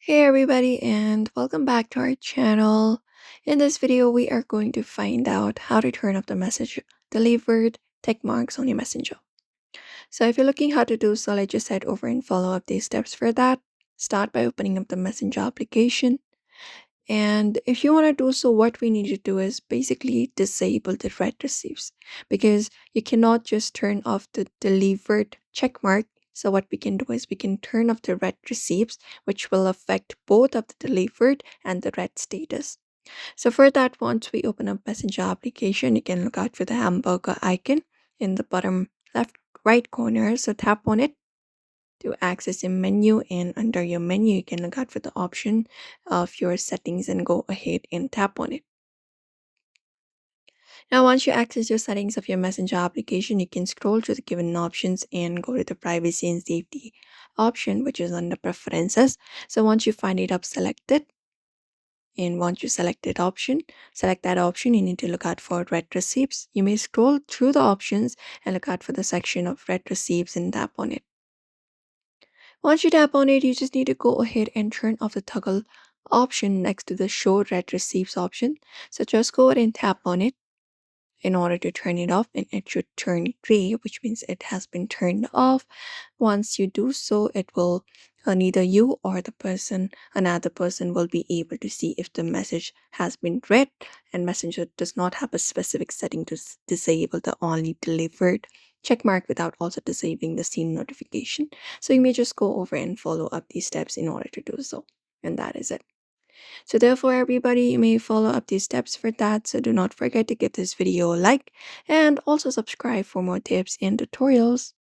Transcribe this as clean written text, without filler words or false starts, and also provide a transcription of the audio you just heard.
Hey everybody, and welcome back to our channel. In this video, we are going to find out how to turn off the message delivered tick marks on your messenger. So if you're looking how to do so, let's just head over and follow up these steps for that. Start by opening up the messenger application. And if you want to do so, what we need to do is basically disable the red receives because you cannot just turn off the delivered check mark. So what we can do is we can turn off the red receives, which will affect both of the delivered and the red status. So for that, once we open up Messenger application, you can look out for the hamburger icon in the bottom left right corner. So tap on it to access your menu, and under your menu you can look out for the option of your settings and go ahead and tap on it. Now once you access your settings of your messenger application, you can scroll through the given options and go to the privacy and safety option, which is under preferences. So once you find it up, select it, and once you select that option, you need to look out for red receipts. You may scroll through the options and look out for the section of red receipts and tap on it. Once you tap on it, you just need to go ahead and turn off the toggle option next to the show red receipts option. So just go ahead and tap on it in order to turn it off, and it should turn gray, which means it has been turned off. Once you do so, it will neither you or another person will be able to see if the message has been read, and Messenger does not have a specific setting to disable the only delivered check mark without also disabling the seen notification. So you may just go over and follow up these steps in order to do so, and that is it. So therefore, everybody, you may follow up these steps for that. So do not forget to give this video a like and also subscribe for more tips and tutorials.